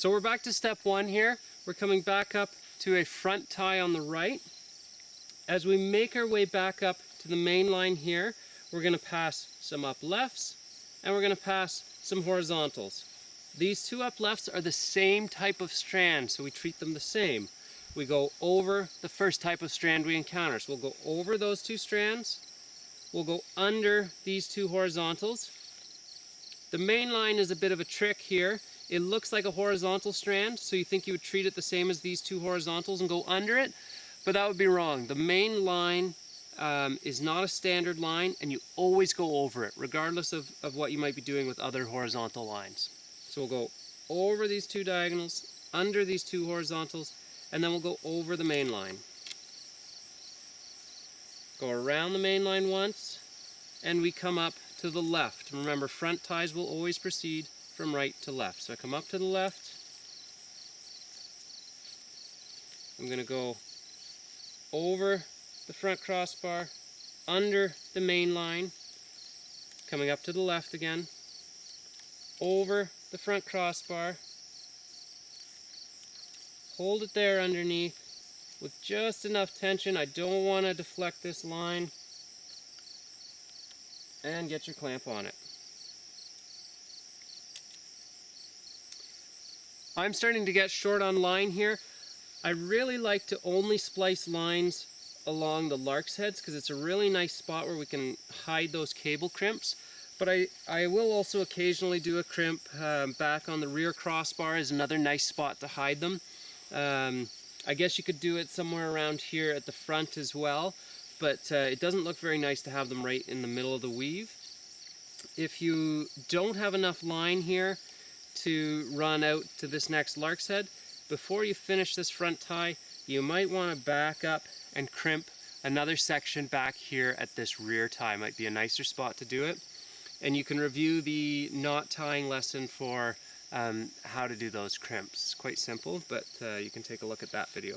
So we're back to step one here. We're coming back up to a front tie on the right. As we make our way back up to the main line here, we're going to pass some up lefts and we're going to pass some horizontals. These two up lefts are the same type of strand, so we treat them the same. We go over the first type of strand we encounter. So we'll go over those two strands. We'll go under these two horizontals. The main line is a bit of a trick here. It looks like a horizontal strand, so you think you would treat it the same as these two horizontals and go under it, but that would be wrong. The main line is not a standard line, and you always go over it, regardless of what you might be doing with other horizontal lines. So we'll go over these two diagonals, under these two horizontals, and then we'll go over the main line. Go around the main line once, and we come up to the left. Remember, front ties will always proceed from right to left. So I come up to the left. I'm going to go over the front crossbar, under the main line, coming up to the left again, over the front crossbar, hold it there underneath with just enough tension. I don't want to deflect this line, and get your clamp on it. I'm starting to get short on line here. I really like to only splice lines along the Lark's heads because it's a really nice spot where we can hide those cable crimps. But I will also occasionally do a crimp back on the rear crossbar is another nice spot to hide them. I guess you could do it somewhere around here at the front as well, but it doesn't look very nice to have them right in the middle of the weave. If you don't have enough line here to run out to this next Lark's head, before you finish this front tie, you might want to back up and crimp another section back here at this rear tie. Might be a nicer spot to do it. And you can review the knot tying lesson for how to do those crimps. Quite simple, but you can take a look at that video.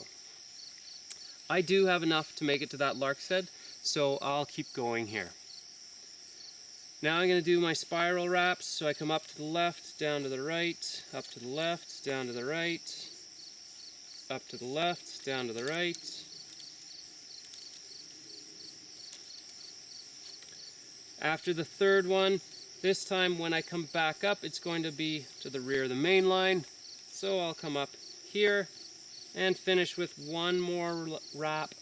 I do have enough to make it to that Lark's head, so I'll keep going here. Now I'm going to do my spiral wraps, so I come up to the left, down to the right, up to the left, down to the right, up to the left, down to the right. After the third one, this time when I come back up, it's going to be to the rear of the main line, so I'll come up here and finish with one more wrap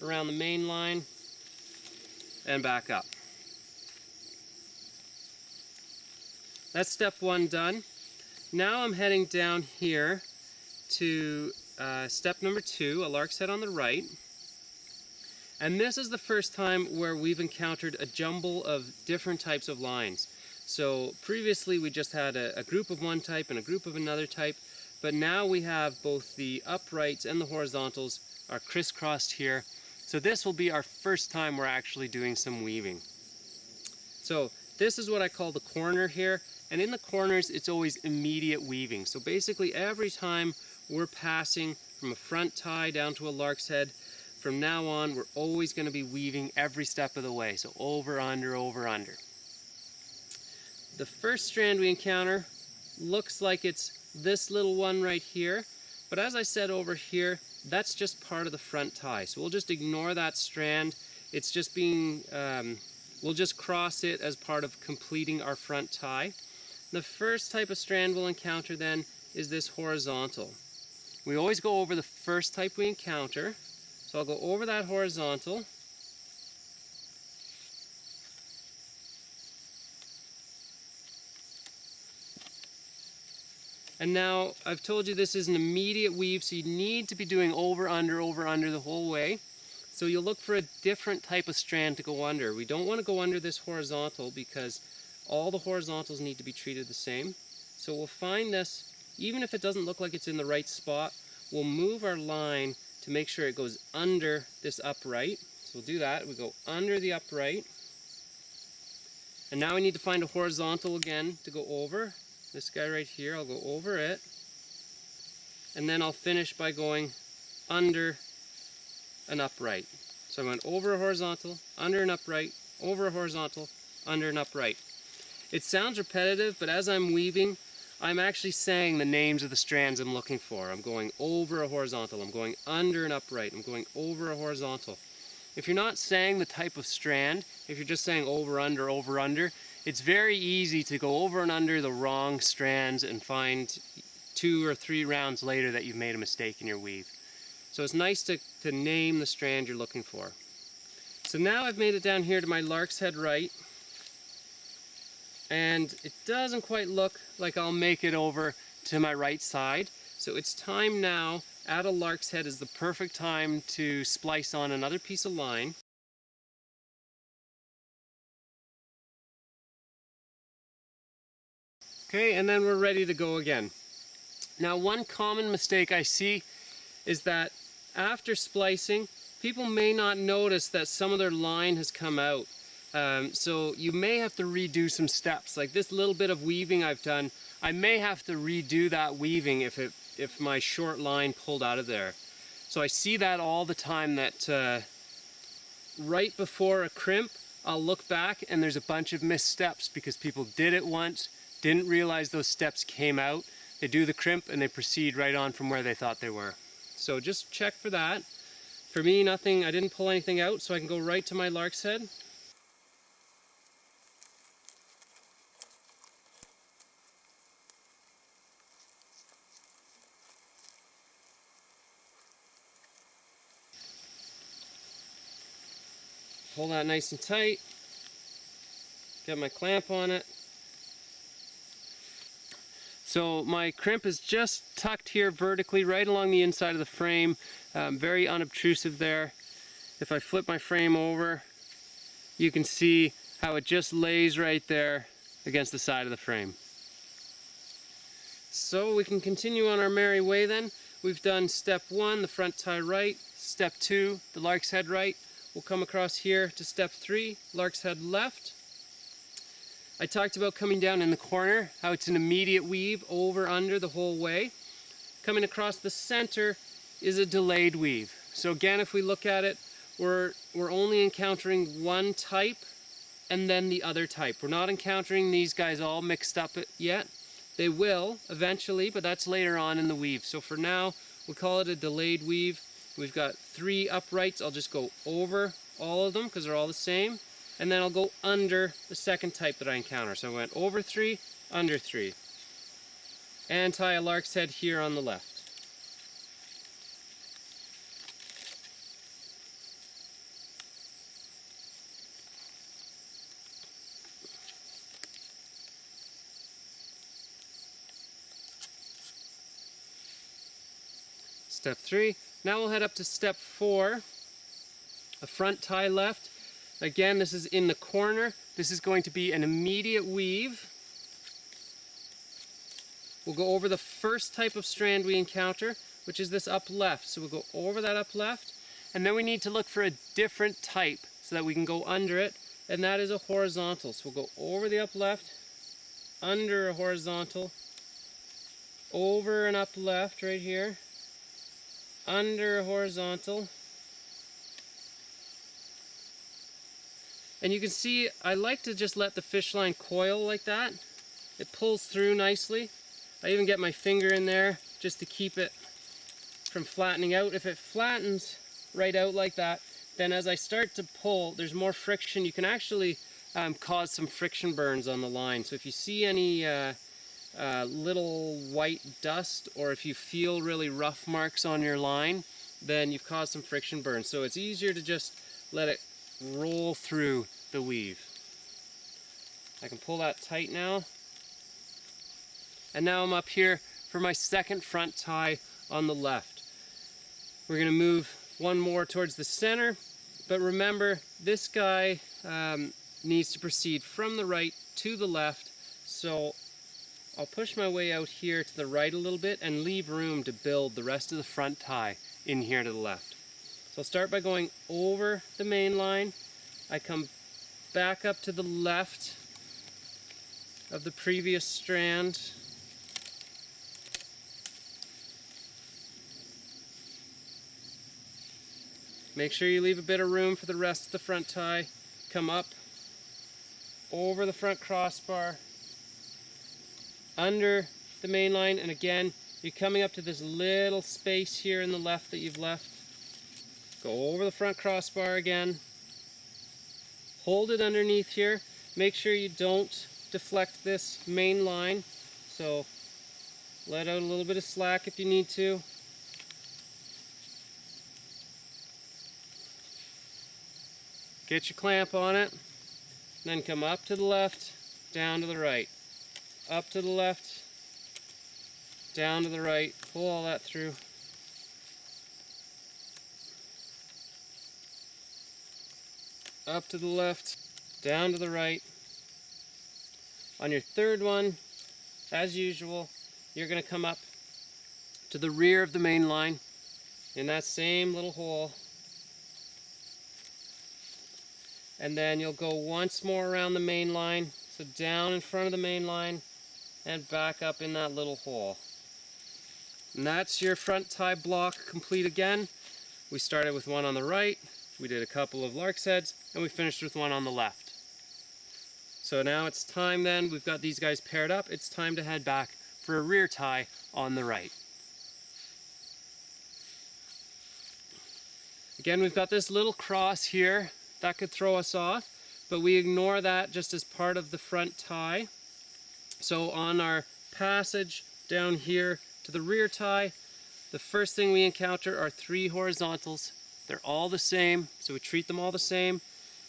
around the main line and back up. That's step one done. Now I'm heading down here to step number two, a Lark's head on the right. And this is the first time where we've encountered a jumble of different types of lines. So previously we just had a group of one type and a group of another type, but now we have both the uprights and the horizontals are crisscrossed here. So this will be our first time we're actually doing some weaving. So this is what I call the corner here, and in the corners it's always immediate weaving. So basically every time we're passing from a front tie down to a Lark's head, from now on we're always going to be weaving every step of the way. So over, under, over, under. The first strand we encounter looks like it's this little one right here, but as I said over here, that's just part of the front tie. So we'll just ignore that strand. It's just being, we'll just cross it as part of completing our front tie. The first type of strand we'll encounter then is this horizontal. We always go over the first type we encounter. So I'll go over that horizontal. And now I've told you this is an immediate weave, so you need to be doing over, under the whole way. So you'll look for a different type of strand to go under. We don't want to go under this horizontal because all the horizontals need to be treated the same. So we'll find this, even if it doesn't look like it's in the right spot, we'll move our line to make sure it goes under this upright. So we'll do that. We go under the upright. And now we need to find a horizontal again to go over. This guy right here, I'll go over it. And then I'll finish by going under an upright. So I went over a horizontal, under an upright, over a horizontal, under an upright. It sounds repetitive, but as I'm weaving, I'm actually saying the names of the strands I'm looking for. I'm going over a horizontal, I'm going under an upright, I'm going over a horizontal. If you're not saying the type of strand, if you're just saying over, under, it's very easy to go over and under the wrong strands and find 2 or 3 rounds later that you've made a mistake in your weave. So it's nice to name the strand you're looking for. So now I've made it down here to my lark's head right, and it doesn't quite look like I'll make it over to my right side. So it's time now, at a lark's head is the perfect time to splice on another piece of line. Okay, and then we're ready to go again. Now, one common mistake I see is that after splicing, people may not notice that some of their line has come out. So you may have to redo some steps. Like this little bit of weaving I've done, I may have to redo that weaving if my short line pulled out of there. So I see that all the time, that right before a crimp, I'll look back and there's a bunch of missed steps because people did it once, didn't realize those steps came out. They do the crimp and they proceed right on from where they thought they were. So just check for that. For me, nothing, I didn't pull anything out, so I can go right to my lark's head. Hold that nice and tight. Get my clamp on it. So my crimp is just tucked here vertically right along the inside of the frame, very unobtrusive there. If I flip my frame over, you can see how it just lays right there against the side of the frame. So we can continue on our merry way then. We've done step 1, the front tie right, step 2, the lark's head right. We'll come across here to step 3, lark's head left. I talked about coming down in the corner, how it's an immediate weave over under the whole way. Coming across the center is a delayed weave. So again, if we look at it, we're only encountering one type and then the other type. We're not encountering these guys all mixed up yet. They will eventually, but that's later on in the weave. So for now, we call it a delayed weave. We've got 3 uprights. I'll just go over all of them because they're all the same. And then I'll go under the second type that I encounter. So I went over 3, under 3. And tie a lark's head here on the left. Step 3. Now we'll head up to step 4, a front tie left. Again, this is in the corner. This is going to be an immediate weave. We'll go over the first type of strand we encounter, which is this up left. So we'll go over that up left, and then we need to look for a different type so that we can go under it, and that is a horizontal. So we'll go over the up left, under a horizontal, over an up left right here, under a horizontal. And you can see I like to just let the fish line coil like that. It pulls through nicely. I even get my finger in there just to keep it from flattening out. If it flattens right out like that, then as I start to pull, there's more friction. You can actually cause some friction burns on the line. So if you see any little white dust, or if you feel really rough marks on your line, then you've caused some friction burns. So it's easier to just let it roll through the weave. I can pull that tight now. And now I'm up here for my second front tie on the left. We're going to move one more towards the center, but remember this guy needs to proceed from the right to the left, so I'll push my way out here to the right a little bit and leave room to build the rest of the front tie in here to the left. So I'll start by going over the main line. I come back up to the left of the previous strand. Make sure you leave a bit of room for the rest of the front tie. Come up over the front crossbar, under the main line, and again, you're coming up to this little space here in the left that you've left. Go over the front crossbar again. Hold it underneath here. Make sure you don't deflect this main line. So let out a little bit of slack if you need to. Get your clamp on it. Then come up to the left, down to the right. Up to the left, down to the right. Pull all that through. Up to the left, down to the right. On your third one, as usual, you're going to come up to the rear of the main line in that same little hole. And then you'll go once more around the main line, so down in front of the main line and back up in that little hole. And that's your front tie block complete again. We started with one on the right, we did a couple of Lark's heads, and we finished with one on the left. So now it's time then, we've got these guys paired up, it's time to head back for a rear tie on the right. Again, we've got this little cross here that could throw us off, but we ignore that just as part of the front tie. So on our passage down here to the rear tie, the first thing we encounter are 3 horizontals. They're all the same, so we treat them all the same.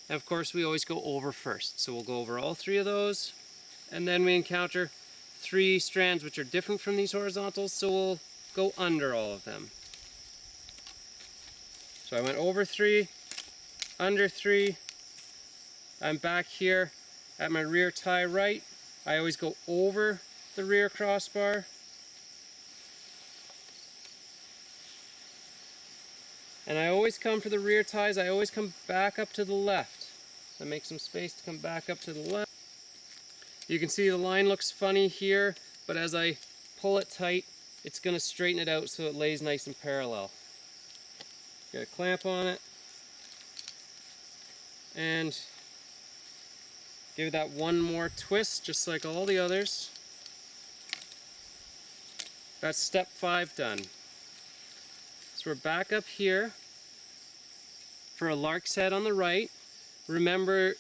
And of course, we always go over first. So we'll go over all 3 of those, and then we encounter 3 strands which are different from these horizontals, so we'll go under all of them. So I went over 3, under 3, I'm back here at my rear tie right. I always go over the rear crossbar. And I always come for the rear ties, I always come back up to the left. I make some space to come back up to the left. You can see the line looks funny here, but as I pull it tight, it's going to straighten it out so it lays nice and parallel. Get a clamp on it. And give that one more twist, just like all the others. That's step 5 done. So we're back up here for a Lark's head on the right. Remember,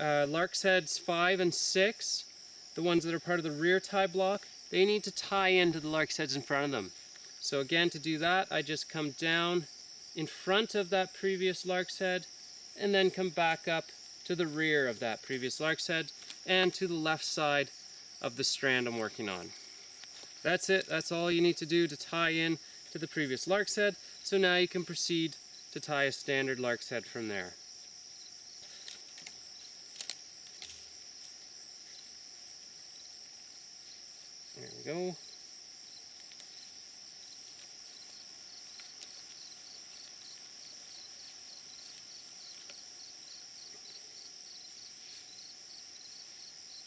Lark's heads 5 and 6, the ones that are part of the rear tie block, they need to tie into the Lark's heads in front of them. So again, to do that, I just come down in front of that previous Lark's head and then come back up to the rear of that previous Lark's head and to the left side of the strand I'm working on. That's it. That's all you need to do to tie in to the previous Lark's head. So now you can proceed to tie a standard Lark's head from there. There we go.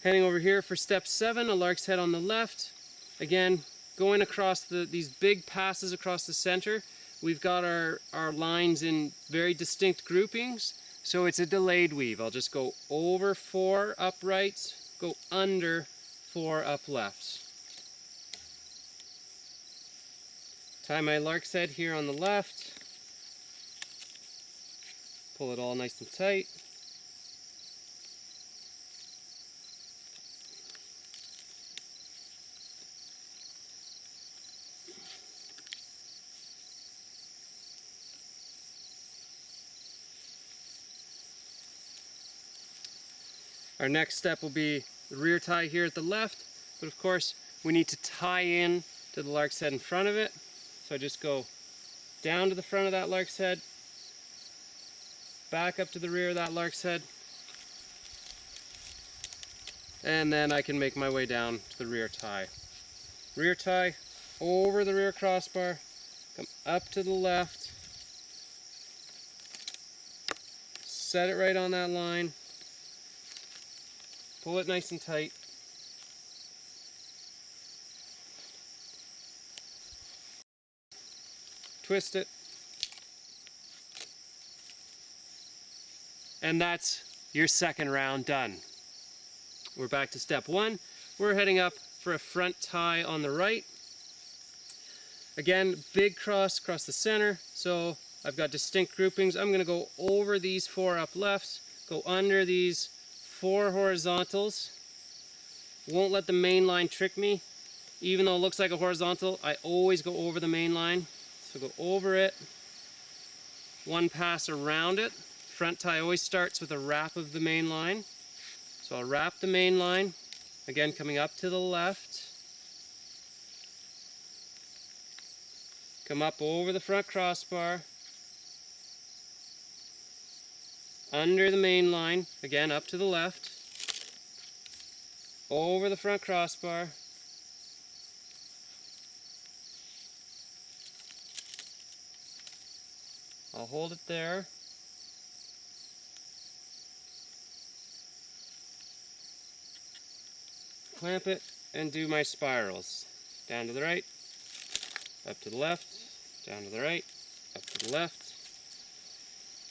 Heading over here for step 7, a Lark's head on the left. Again, going across these big passes across the center. We've got our lines in very distinct groupings, so it's a delayed weave. I'll just go over 4 up right, go under 4 up left. Tie my Lark's head here on the left. Pull it all nice and tight. Our next step will be the rear tie here at the left, but of course we need to tie in to the Lark's head in front of it. So I just go down to the front of that Lark's head, back up to the rear of that Lark's head, and then I can make my way down to the rear tie. Rear tie over the rear crossbar, come up to the left, set it right on that line, pull it nice and tight. Twist it. And that's your second round done. We're back to step 1. We're heading up for a front tie on the right. Again, big cross across the center, so I've got distinct groupings. I'm going to go over these 4 up lefts, go under these 4 horizontals. Won't let the main line trick me. Even though it looks like a horizontal, I always go over the main line. So go over it, 1 pass around it. Front tie always starts with a wrap of the main line. So I'll wrap the main line, again coming up to the left. Come up over the front crossbar, under the main line, again up to the left, over the front crossbar, I'll hold it there, clamp it, and do my spirals. Down to the right, up to the left, down to the right, up to the left,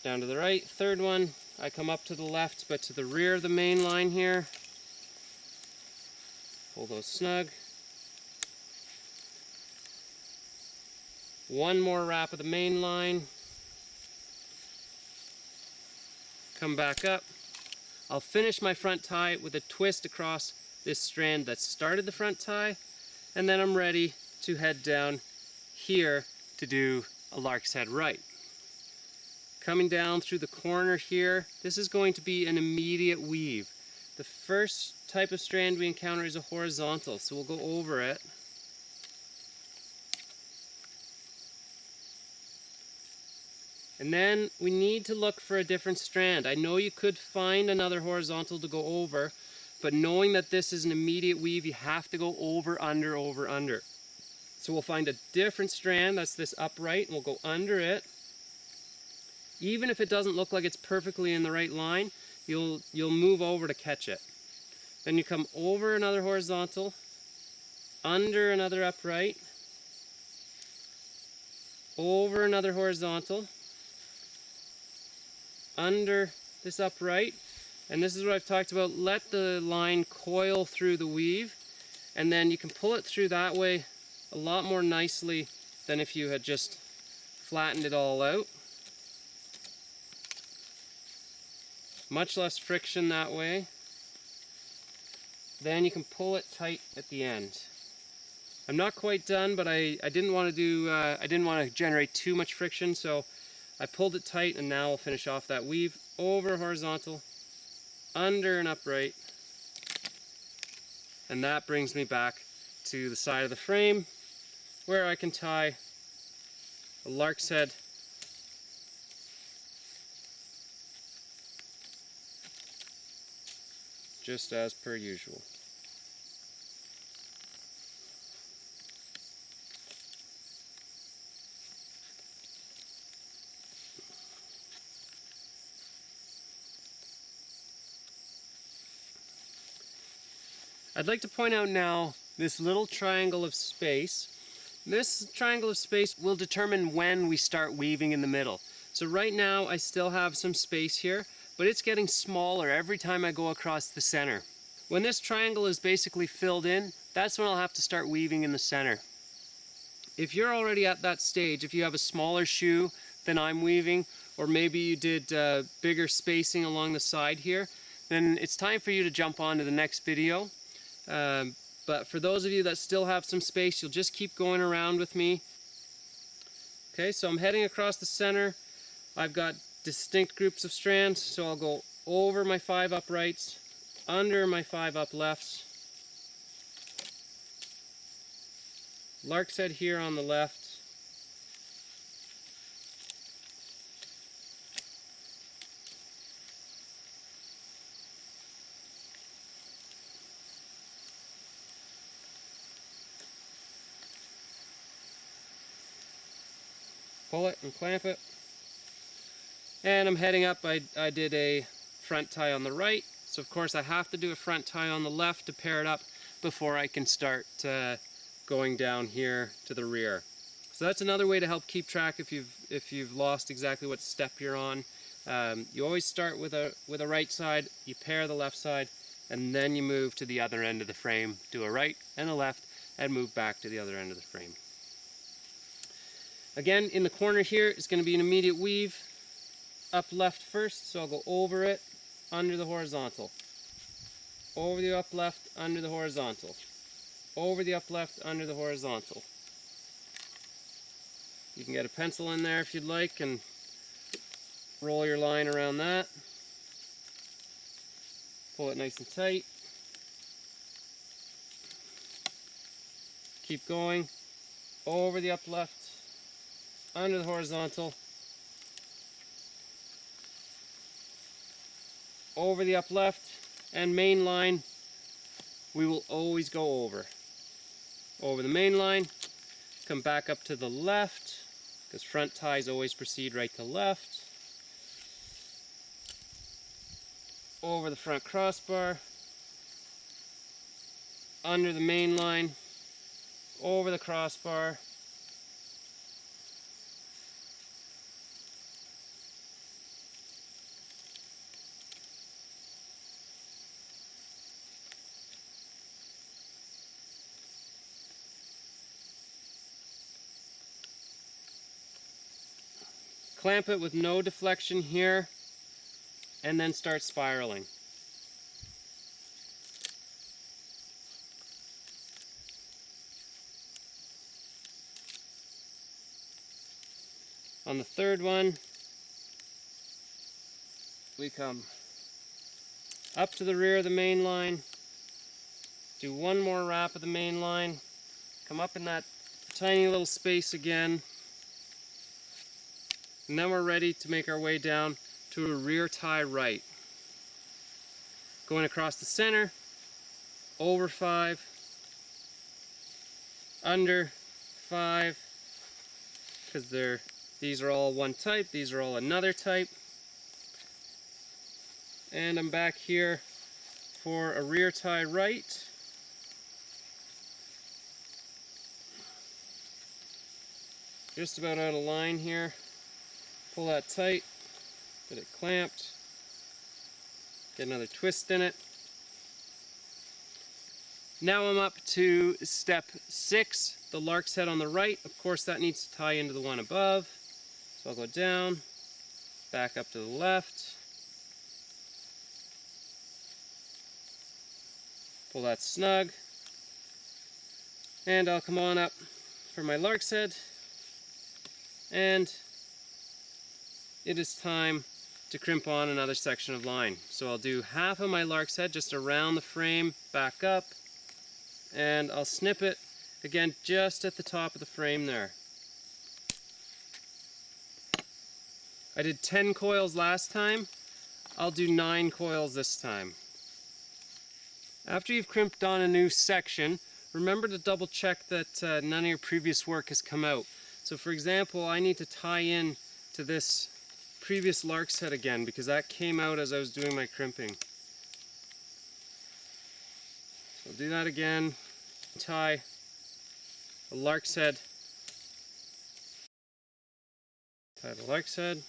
down to the right. Third one, I come up to the left, but to the rear of the main line here. Pull those snug. One more wrap of the main line. Come back up. I'll finish my front tie with a twist across this strand that started the front tie, and then I'm ready to head down here to do a lark's head right. Coming down through the corner here, this is going to be an immediate weave. The first type of strand we encounter is a horizontal, so we'll go over it. And then we need to look for a different strand. I know you could find another horizontal to go over, but knowing that this is an immediate weave, you have to go over, under, over, under. So we'll find a different strand, that's this upright, and we'll go under it. Even if it doesn't look like it's perfectly in the right line, you'll move over to catch it. Then you come over another horizontal, under another upright, over another horizontal, under this upright, and this is what I've talked about. Let the line coil through the weave, and then you can pull it through that way a lot more nicely than if you had just flattened it all out. Much less friction that way. Then you can pull it tight at the end. I'm not quite done, but I didn't want to generate too much friction, so I pulled it tight, and now I'll finish off that weave. Over horizontal, under an upright, and that brings me back to the side of the frame where I can tie a lark's head just as per usual. I'd like to point out now this little triangle of space. This triangle of space will determine when we start weaving in the middle. So right now I still have some space here, but it's getting smaller every time I go across the center. When this triangle is basically filled in, that's when I'll have to start weaving in the center. If you're already at that stage, if you have a smaller shoe than I'm weaving, or maybe you did bigger spacing along the side here, then it's time for you to jump on to the next video. But for those of you that still have some space, you'll just keep going around with me. Okay, so I'm heading across the center. I've got distinct groups of strands, so I'll go over my 5 uprights, under my 5 up lefts, lark's head here on the left, pull it and clamp it, and I'm heading up. I did a front tie on the right, so of course I have to do a front tie on the left to pair it up before I can start going down here to the rear. So that's another way to help keep track if you've lost exactly what step you're on. You always start with a right side, you pair the left side, and then you move to the other end of the frame, do a right and a left, and move back to the other end of the frame. Again, in the corner here is going to be an immediate weave, up left first, so I'll go over it, under the horizontal, over the up left, under the horizontal, over the up left, under the horizontal. You can get a pencil in there if you'd like and roll your line around that. Pull it nice and tight. Keep going. Over the up left, under the horizontal, over the up left, and main line we will always go over. Over the main line, come back up to the left, because front ties always proceed right to left. Over the front crossbar, under the main line, over the crossbar, clamp it with no deflection here, and then start spiraling. On the third one, we come up to the rear of the main line, do one more wrap of the main line, come up in that tiny little space again, and then we're ready to make our way down to a rear tie right. Going across the center, over 5, under 5, because these are all one type, these are all another type. And I'm back here for a rear tie right. Just about out of line here. Pull that tight, get it clamped, get another twist in it. Now I'm up to step 6, the Lark's head on the right. Of course that needs to tie into the one above. So I'll go down, back up to the left, pull that snug, and I'll come on up for my Lark's head, and it is time to crimp on another section of line. So I'll do half of my Lark's head just around the frame, back up, and I'll snip it again just at the top of the frame there. I did 10 coils last time, I'll do 9 coils this time. After you've crimped on a new section, remember to double check that none of your previous work has come out. So for example, I need to tie in to this previous Lark's head again because that came out as I was doing my crimping. So I'll do that again, tie the Lark's head, tie the Lark's head,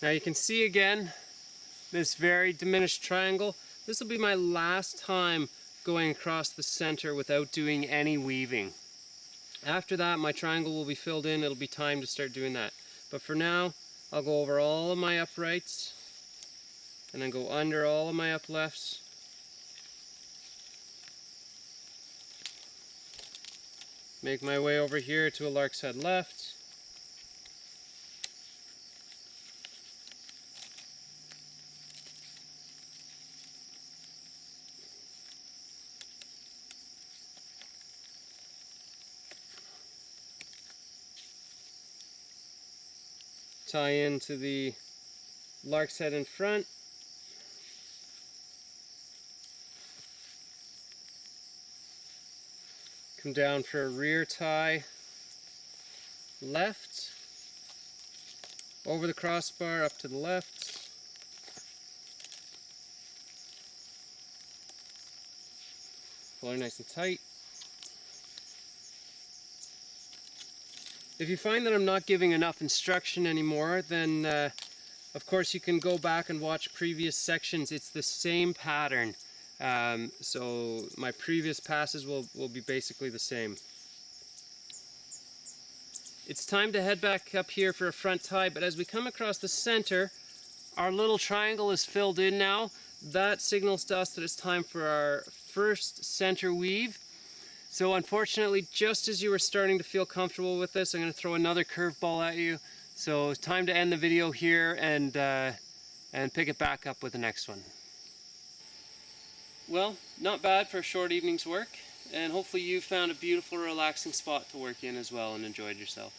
now you can see again this very diminished triangle. This will be my last time going across the center without doing any weaving. After that my triangle will be filled in, it'll be time to start doing that. But for now I'll go over all of my uprights and then go under all of my up lefts. Make my way over here to a Lark's head left. Tie into the Lark's head in front. Come down for a rear tie left, over the crossbar up to the left, pull her nice and tight, If you find that I'm not giving enough instruction anymore, then of course you can go back and watch previous sections. It's the same pattern. So my previous passes will be basically the same. It's time to head back up here for a front tie, but as we come across the center, our little triangle is filled in now. That signals to us that it's time for our first center weave. So unfortunately, just as you were starting to feel comfortable with this, I'm going to throw another curveball at you. So it's time to end the video here and pick it back up with the next one. Well, not bad for a short evening's work, and hopefully you found a beautiful, relaxing spot to work in as well and enjoyed yourself.